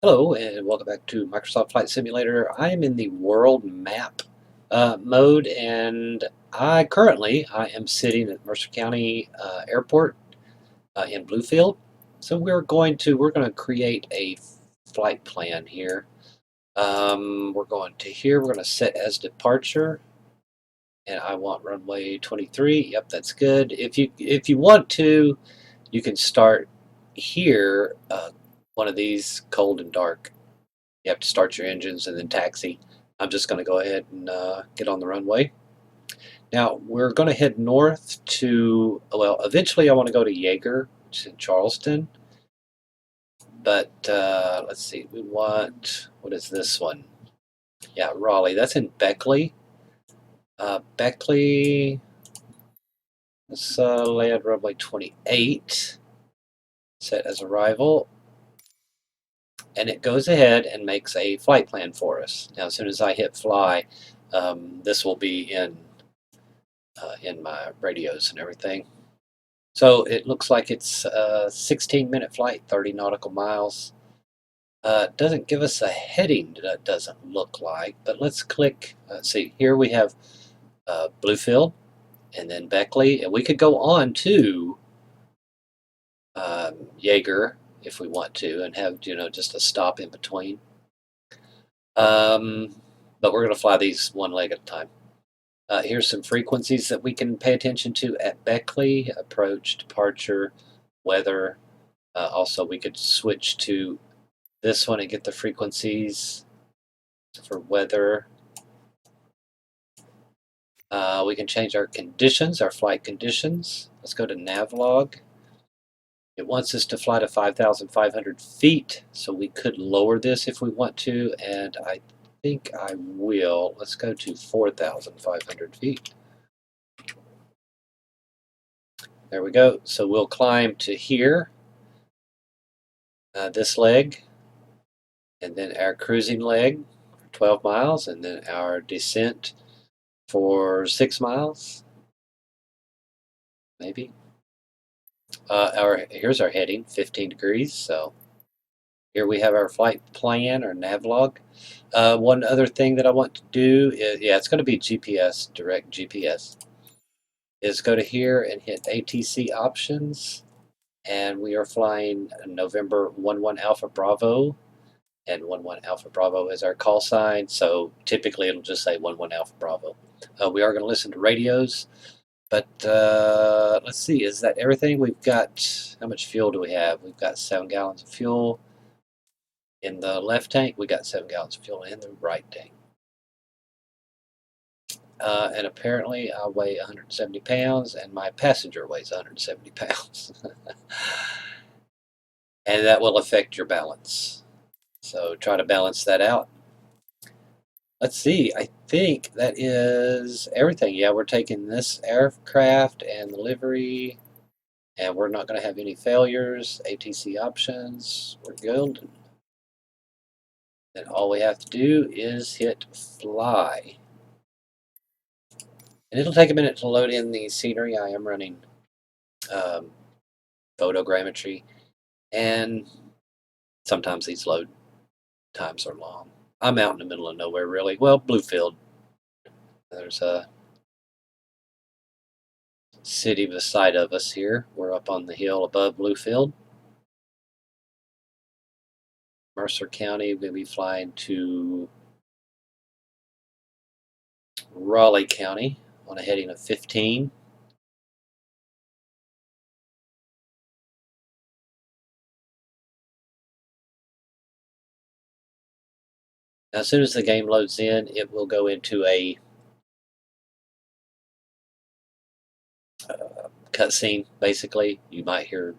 Hello and welcome back to Microsoft Flight Simulator. I am in the world map mode, and I am sitting at Mercer County Airport in Bluefield. So we're going to create a flight plan here. We're going to set as departure, and I want runway 23. Yep, that's good. If you want to, you can start here. One of these cold and dark. You have to start your engines and then taxi. I'm just going to go ahead and get on the runway. Now we're going to head north to, well, eventually I want to go to Yeager, which is in Charleston. But let's see, what is this one? Yeah, Raleigh. That's in Beckley. Beckley, let's land runway 28, set as arrival. And it goes ahead and makes a flight plan for us. Now, as soon as I hit fly, this will be in my radios and everything. So it looks like it's a 16-minute flight, 30 nautical miles. Doesn't give us a heading, that doesn't look like, but let's click. See, here we have Bluefield and then Beckley, and we could go on to Yeager if we want to and have just a stop in between. But we're going to fly these one leg at a time. Here's some frequencies that we can pay attention to at Beckley: approach, departure, weather. Also, we could switch to this one and get the frequencies for weather. We can change our conditions, our flight conditions. Let's go to Navlog. It wants us to fly to 5,500 feet, so we could lower this if we want to, and I think I will. Let's go to 4,500 feet. There we go. So we'll climb to here, this leg, and then our cruising leg for 12 miles, and then our descent for 6 miles, maybe. Here's our heading, 15 degrees. So here we have our flight plan or navlog. One other thing that I want to do is, yeah, it's going to be GPS, direct GPS, is go to here and hit ATC options, and we are flying November 11 Alpha Bravo, and 11 Alpha Bravo is our call sign, so typically it'll just say 11 Alpha Bravo. We are going to listen to radios, but let's see, is that everything? We've got, how much fuel do we have? We've got 7 gallons of fuel in the left tank. We got 7 gallons of fuel in the right tank. And apparently I weigh 170 pounds and my passenger weighs 170 pounds. And that will affect your balance. So try to balance that out. Let's see, I think that is everything. Yeah, we're taking this aircraft and the livery, and we're not going to have any failures. ATC options, we're good. Then all we have to do is hit fly. And it'll take a minute to load in the scenery. I am running photogrammetry, and sometimes these load times are long. I'm out in the middle of nowhere, really. Well, Bluefield. There's a city beside of us here. We're up on the hill above Bluefield. Mercer County, we'll be flying to Raleigh County on a heading of 15. Now, as soon as the game loads in, it will go into a cutscene, basically. You might hear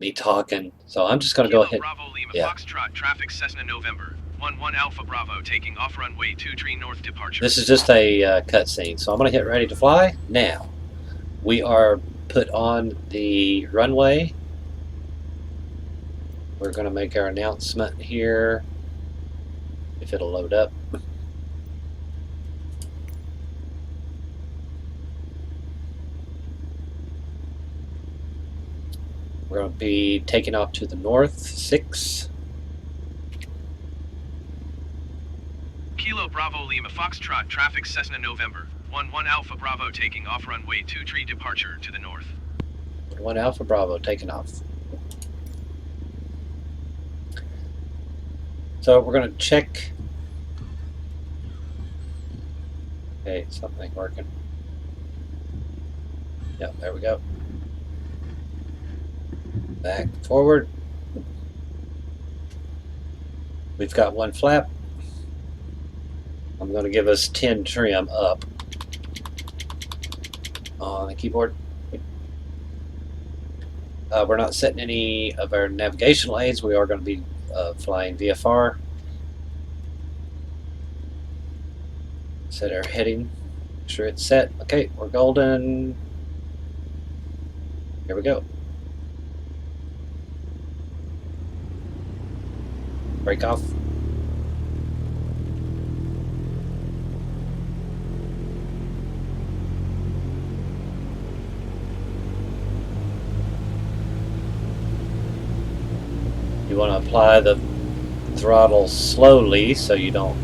me talking, so I'm just going to go ahead. Bravo Lima Yeah. Foxtrot, traffic Cessna November. 11 Alpha Bravo, taking off runway 23 north departure. This is just a cutscene, so I'm going to hit ready to fly now. We are put on the runway. We're going to make our announcement here, if it'll load up. We're going to be taking off to the north, 6. Kilo Bravo Lima Foxtrot traffic Cessna November. 11 Alpha Bravo taking off runway 23 departure to the north. 1 Alpha Bravo taking off. So we're going to check. Okay, something ain't working. Yep, there we go. Back, forward. We've got 1 flap. I'm going to give us 10 trim up on the keyboard. We're not setting any of our navigational aids. We are going to be flying VFR. Set our heading. Make sure it's set. Okay, we're golden. Here we go. Break off. You want to apply the throttle slowly so you don't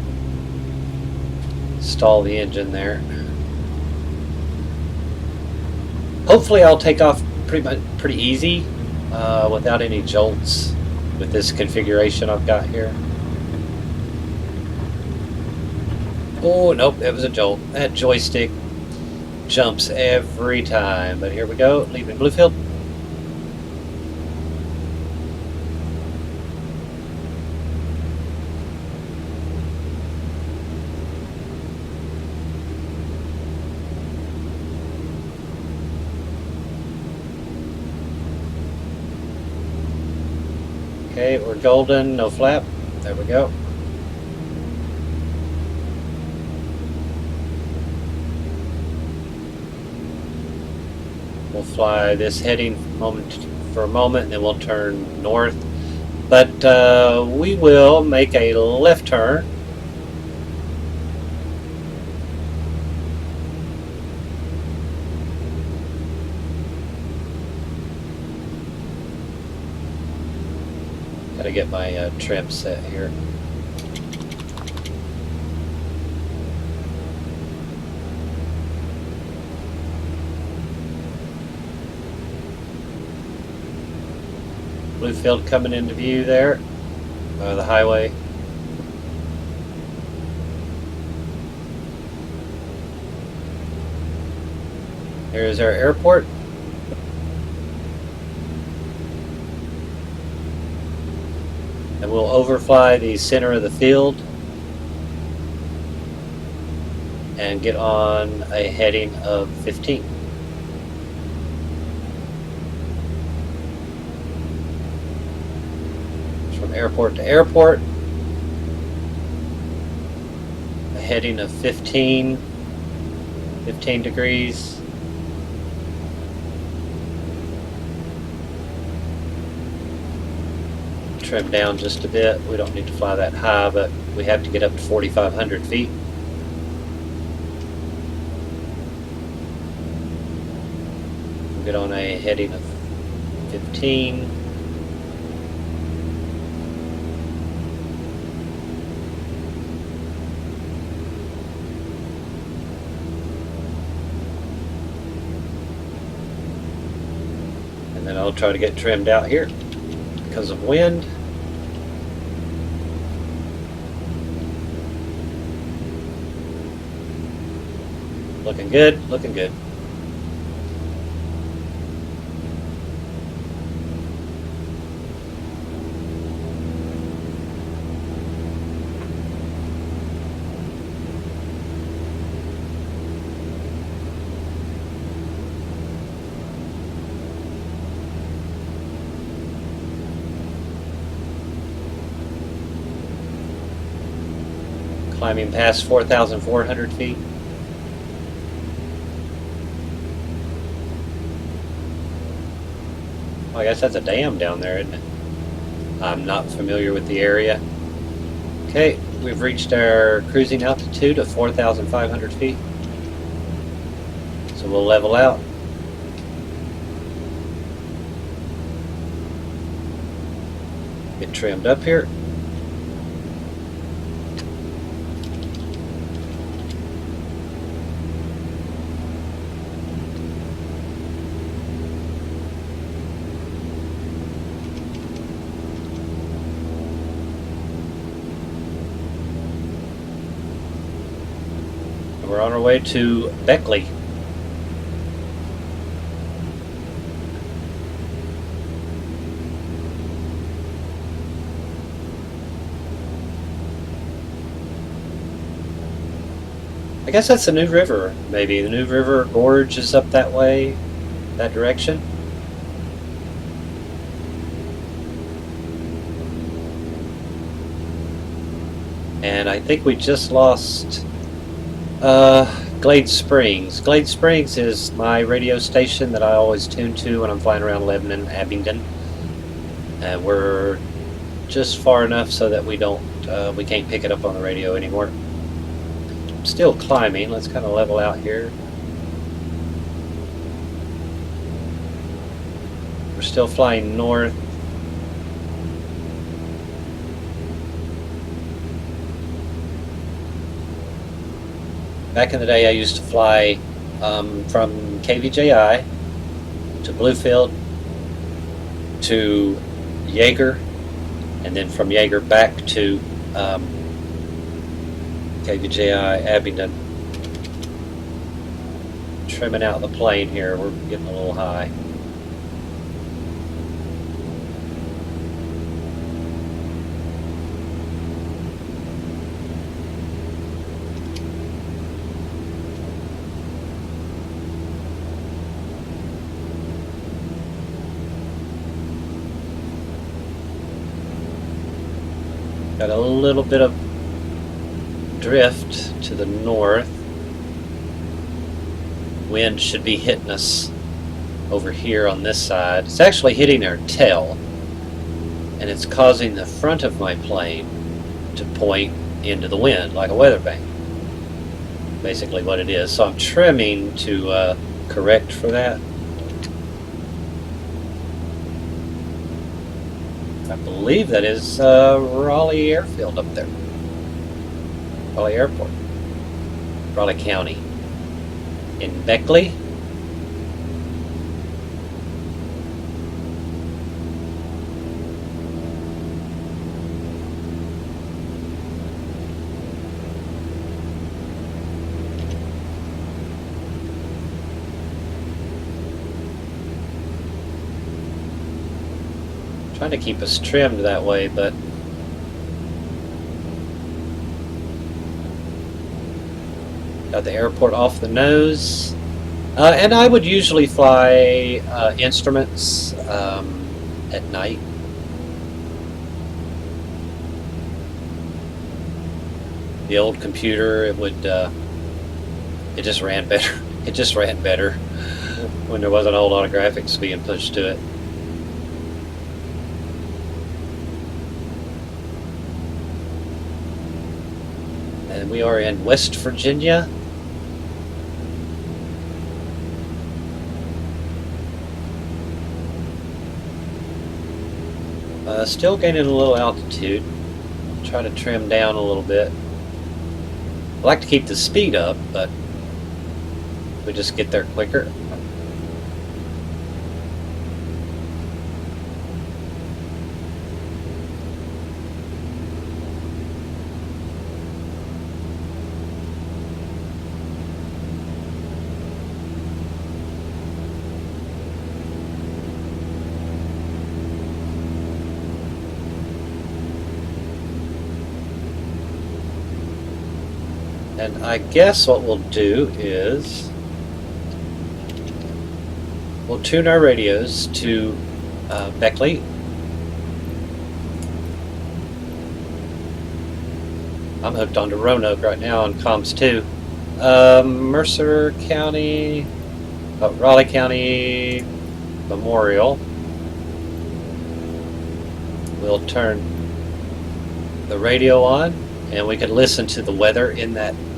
stall the engine there. Hopefully I'll take off pretty easy without any jolts with this configuration I've got here. Oh, nope, it was a jolt. That joystick jumps every time. But here we go, leaving Bluefield. Okay, we're golden, no flap. There we go. We'll fly this heading for a moment, and then we'll turn north. But we will make a left turn. Gotta get my trim set here. Bluefield coming into view there, the highway. Here's our airport. And we'll overfly the center of the field and get on a heading of 15. From airport to airport, a heading of 15 degrees. Trim down just a bit. We don't need to fly that high, but we have to get up to 4,500 feet. We'll get on a heading of 15. And then I'll try to get trimmed out here because of wind. Looking good, looking good. Climbing past 4,400 feet. I guess that's a dam down there, isn't it? I'm not familiar with the area. Okay, we've reached our cruising altitude of 4,500 feet. So we'll level out. Get trimmed up here. we're on our way to Beckley. I guess that's the New River, maybe. The New River Gorge is up that way, that direction. And I think we just lost Glade Springs. Glade Springs is my radio station that I always tune to when I'm flying around Lebanon, Abingdon. And we're just far enough so that we can't pick it up on the radio anymore. Still climbing. Let's kind of level out here. We're still flying north. Back in the day, I used to fly from KVJI to Bluefield to Yeager, and then from Yeager back to KVJI Abingdon. Trimming out the plane here, we're getting a little high. Got a little bit of drift to the north. Wind should be hitting us over here on this side. It's actually hitting our tail, and it's causing the front of my plane to point into the wind like a weather vane. Basically what it is. So I'm trimming to correct for that. I believe that is Raleigh Airfield up there. Raleigh Airport. Raleigh County. In Beckley. Trying to keep us trimmed that way, but got the airport off the nose. And I would usually fly instruments at night. The old computer, it just ran better. It just ran better when there wasn't a whole lot of graphics being pushed to it. And we are in West Virginia. Still gaining a little altitude. Try to trim down a little bit. I like to keep the speed up, but we just get there quicker. And I guess what we'll do is we'll tune our radios to Beckley. I'm hooked onto Roanoke right now on comms 2. Mercer County, Raleigh County Memorial. We'll turn the radio on, and we can listen to the weather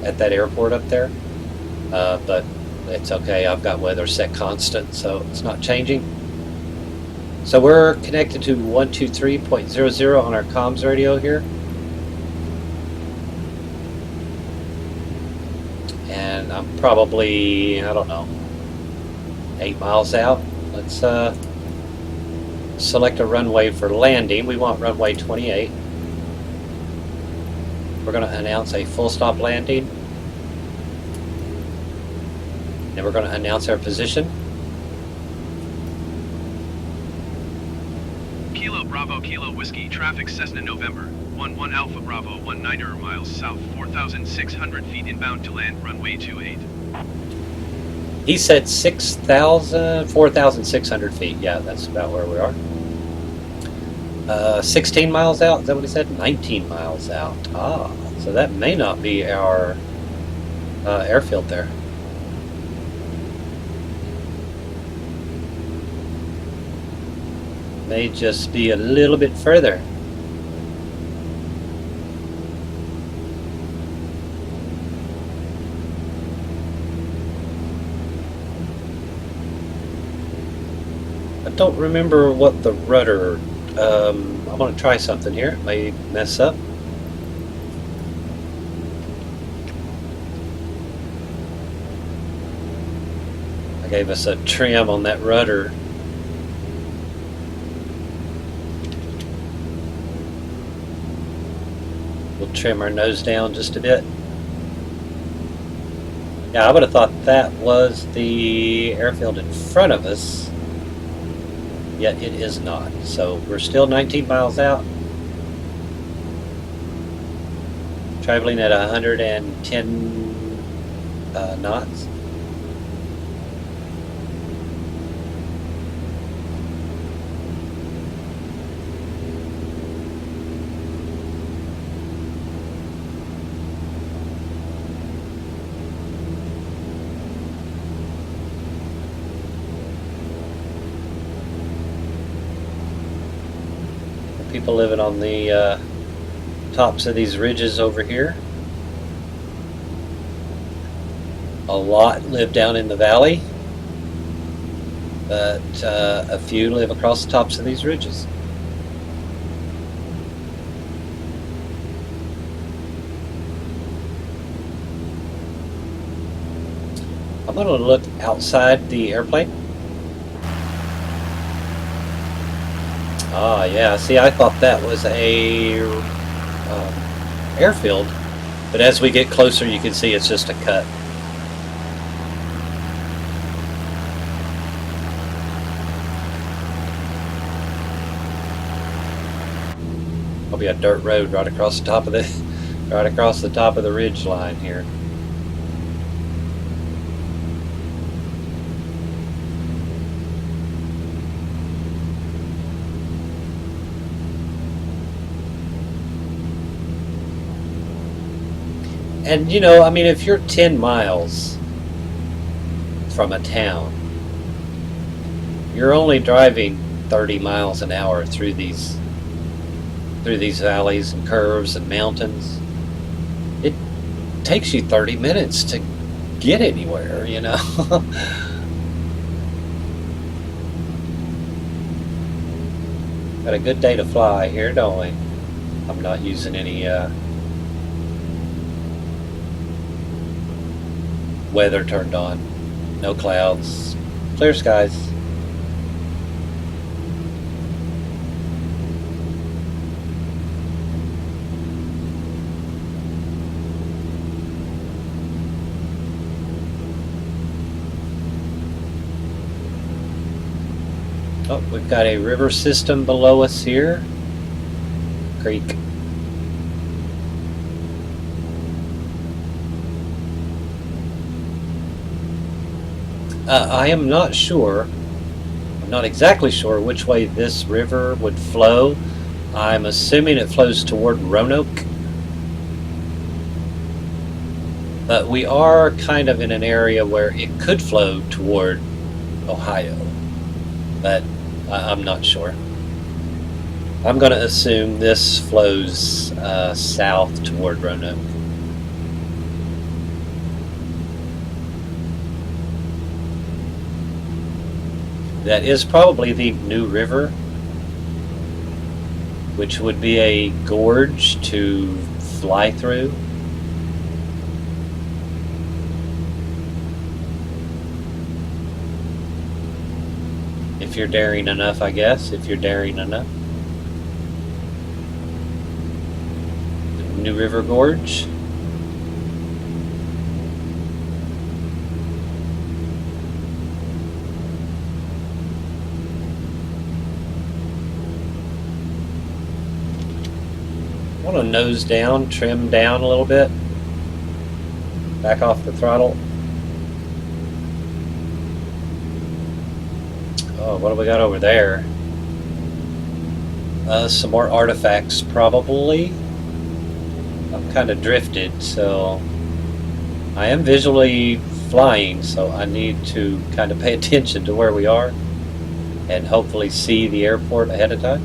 at that airport up there. But it's okay. I've got weather set constant, so it's not changing. So we're connected to 123.00 on our comms radio here. And I'm probably, I don't know, 8 miles out. Let's select a runway for landing. We want runway 28. We're going to announce a full stop landing. and we're going to announce our position. Kilo Bravo Kilo Whiskey traffic Cessna November 11 Alpha Bravo 19 miles south 4,600 feet inbound to land runway 28. He said 4,600 feet. Yeah, that's about where we are. 16 miles out, is that what he said? 19 miles out. Ah, so that may not be our airfield there. May just be a little bit further. I don't remember what the rudder. I'm going to try something here. It may mess up. I gave us a trim on that rudder. We'll trim our nose down just a bit. Yeah, I would have thought that was the airfield in front of us, yet it is not. So we're still 19 miles out, traveling at 110 knots. People living on the tops of these ridges over here. A lot live down in the valley, but a few live across the tops of these ridges. I'm going to look outside the airplane. Ah, yeah, see, I thought that was a airfield, but as we get closer you can see it's just a cut. There'll be a dirt road right across the top of the ridge line here. And you know, I mean, if you're 10 miles from a town, you're only driving 30 miles an hour through these valleys and curves and mountains. It takes you 30 minutes to get anywhere, you know. Got a good day to fly here, don't we? I'm not using any weather turned on. No clouds. Clear skies. Oh, we've got a river system below us here. Creek. I am not sure. I'm not exactly sure which way this river would flow. I'm assuming it flows toward Roanoke. But we are kind of in an area where it could flow toward Ohio. But I'm not sure. I'm going to assume this flows south toward Roanoke. That is probably the New River, which would be a gorge to fly through. If you're daring enough, I guess, if you're daring enough. New River Gorge. want to nose down, trim down a little bit, back off the throttle. Oh, what do we got over there? Some more artifacts, probably. I'm kind of drifted, so I am visually flying, so I need to kind of pay attention to where we are and hopefully see the airport ahead of time.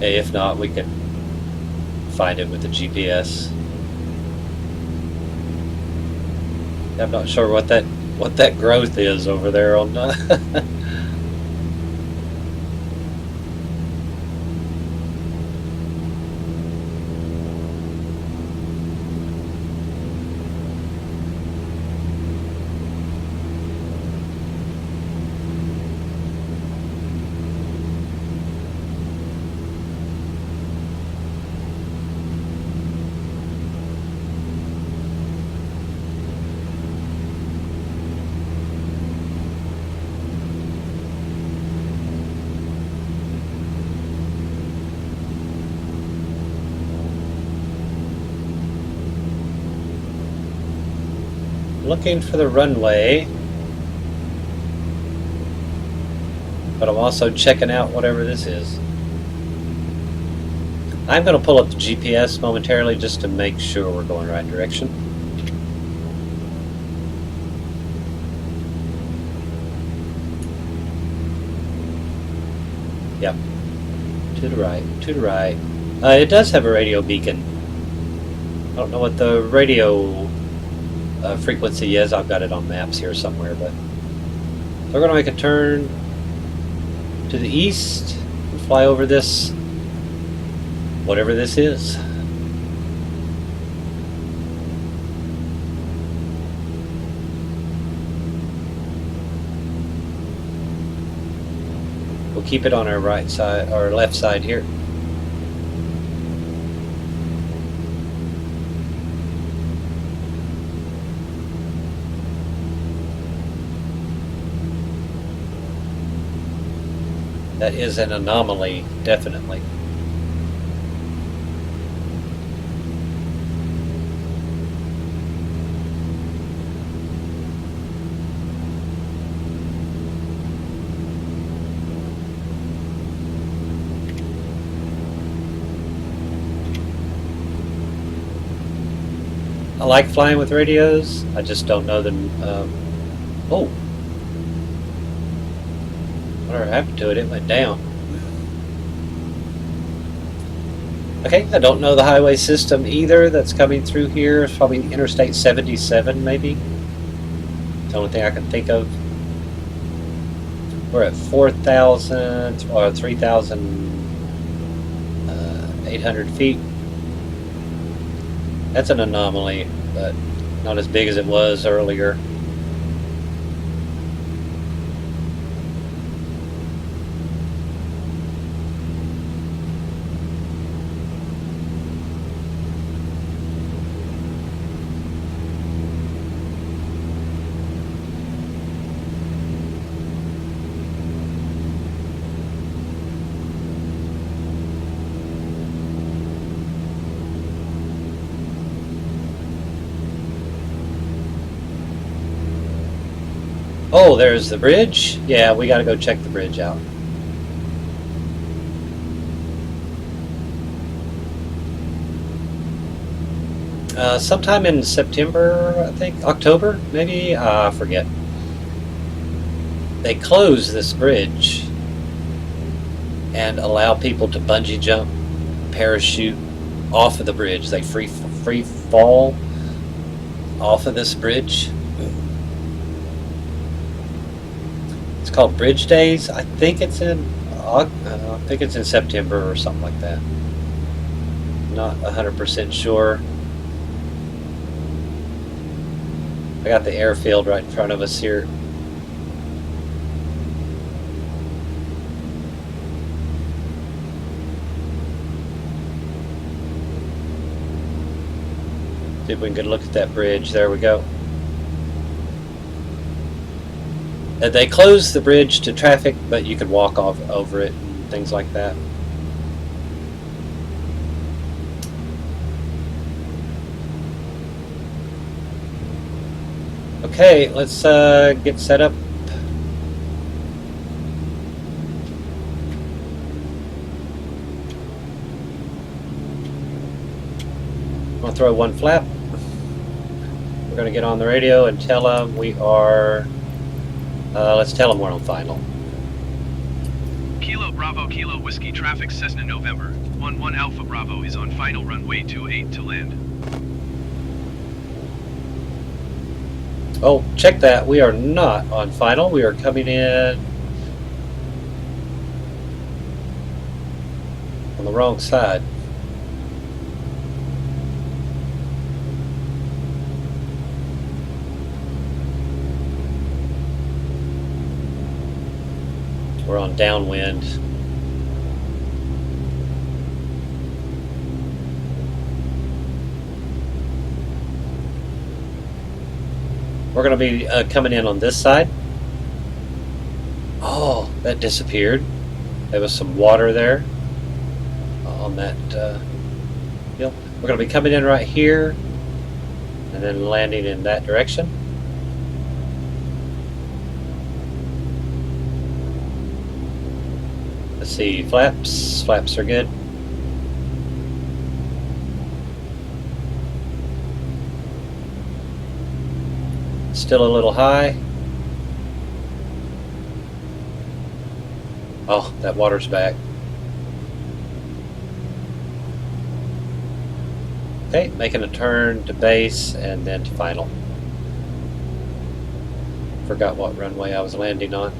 If not, we can find it with the GPS. I'm not sure what that growth is over there on looking for the runway, but I'm also checking out whatever this is. I'm going to pull up the GPS momentarily just to make sure we're going the right direction. Yep. To the right, to the right. It does have a radio beacon. I don't know what the radio frequency is. I've got it on maps here somewhere, but so we're going to make a turn to the east and fly over this, whatever this is. We'll keep it on our right side, or left side here. That is an anomaly, definitely. I like flying with radios. I just don't know them. Oh. Whatever happened to it, it went down. Okay, I don't know the highway system either that's coming through here. It's probably Interstate 77, maybe. It's the only thing I can think of. We're at 4,000 or 3,800 feet. That's an anomaly, but not as big as it was earlier. Oh, there's the bridge. Yeah, we gotta go check the bridge out. Sometime in September, I think, October, maybe, I forget. They close this bridge and allow people to bungee jump, parachute off of the bridge. They free fall off of this bridge. It's called Bridge Days. I think it's in September or something like that. Not 100% sure. I got the airfield right in front of us here. See if we can get a look at that bridge. There we go. They closed the bridge to traffic, but you could walk off over it and things like that. Okay, let's get set up. I'm gonna throw one flap. We're gonna get on the radio and tell them we are. Let's tell them we're on final. Kilo Bravo Kilo Whiskey traffic Cessna November 11 Alpha Bravo is on final runway 28 to land. Oh, check that. We are not on final. We are coming in on the wrong side. We're on downwind. We're going to be coming in on this side. Oh, that disappeared. There was some water there on that hill. We're going to be coming in right here and then landing in that direction. Let's see, flaps. Flaps are good. Still a little high. Oh, that water's back. Okay, making a turn to base and then to final. Forgot what runway I was landing on.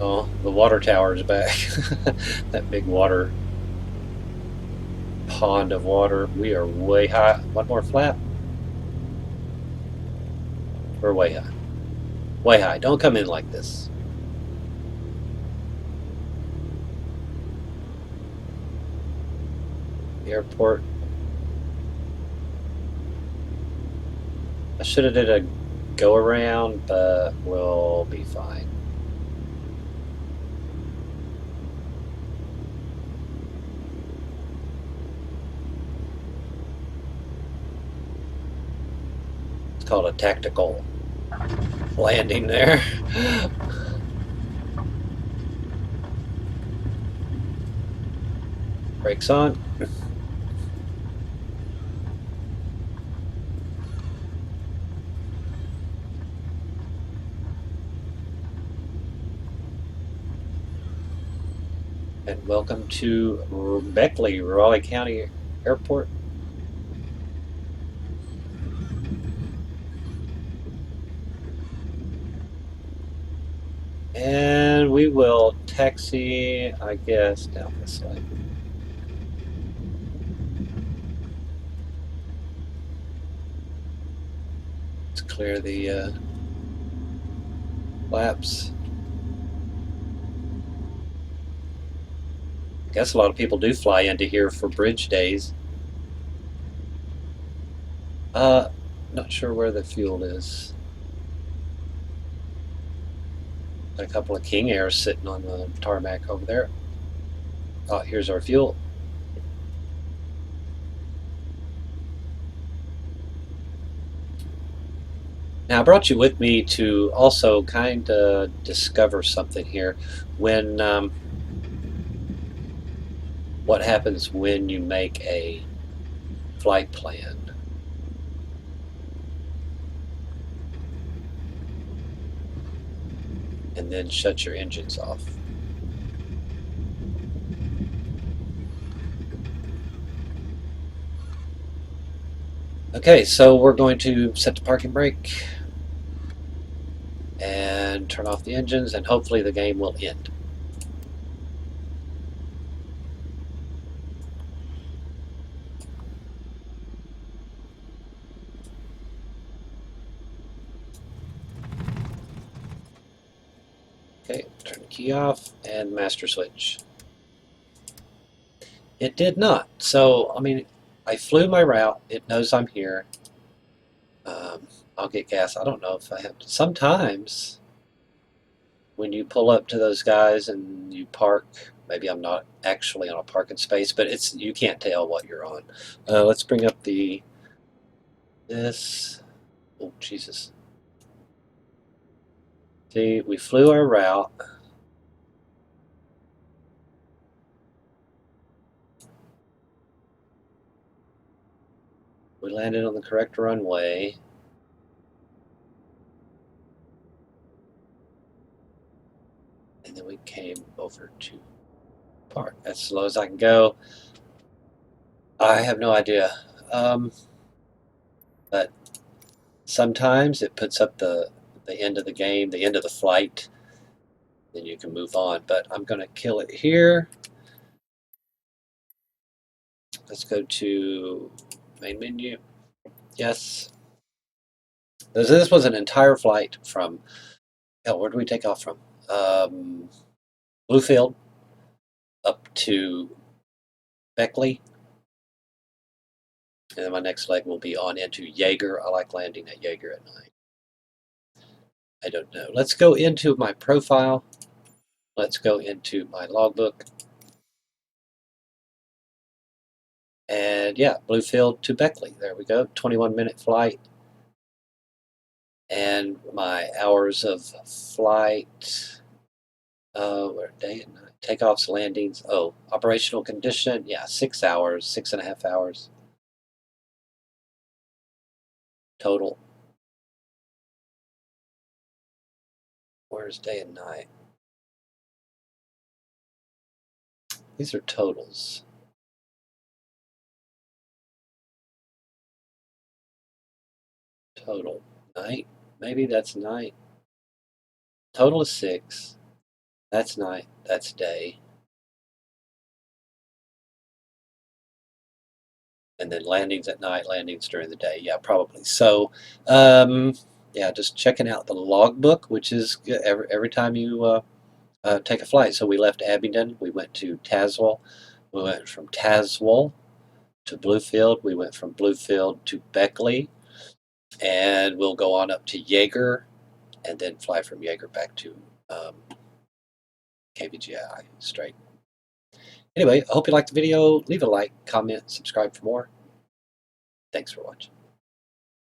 Oh, the water tower is back. That big water pond of water. We are way high. One more flap. We're way high. Way high. Don't come in like this. Airport. I should have did a go around, but we'll be fine. It's called a tactical landing there. Brakes on. And welcome to Beckley, Raleigh County Airport. And we will taxi, I guess, down this way. Let's clear the flaps. I guess a lot of people do fly into here for bridge days. Not sure where the fuel is. Got a couple of King Airs sitting on the tarmac over there. Oh, here's our fuel. Now, I brought you with me to also kind of discover something here. When what happens when you make a flight plan? And then shut your engines off. Okay, so we're going to set the parking brake and turn off the engines, and hopefully the game will end. Okay, turn the key off and master switch. It did not. So, I mean, I flew my route. It knows I'm here. Um, I'll get gas. I don't know if I have to. Sometimes when you pull up to those guys and you park, maybe I'm not actually on a parking space, but it's you can't tell what you're on. Let's bring up this. Oh, Jesus. See, we flew our route. We landed on the correct runway. And then we came over to park. As slow as I can go. I have no idea. But sometimes it puts up the end of the game, the end of the flight, then you can move on. But I'm going to kill it here. Let's go to main menu. Yes. This was an entire flight from, hell, where did we take off from? Bluefield up to Beckley. And then my next leg will be on into Jaeger. I like landing at Jaeger at night. I don't know. Let's go into my profile. Let's go into my logbook. And yeah, Bluefield to Beckley. There we go. 21-minute flight. And my hours of flight, where day and night. Takeoffs, landings. Oh, operational condition. Yeah, 6 hours, 6.5 hours total. Where's day and night? These are totals. Total. Night? Maybe that's night. Total is 6. That's night. That's day. And then landings at night, landings during the day. Yeah, probably. So, yeah, just checking out the logbook, which is every time you take a flight. So we left Abingdon. We went to Tazewell. We went from Tazewell to Bluefield. We went from Bluefield to Beckley. And we'll go on up to Jaeger and then fly from Jaeger back to KBGI straight. Anyway, I hope you liked the video. Leave a like, comment, subscribe for more. Thanks for watching.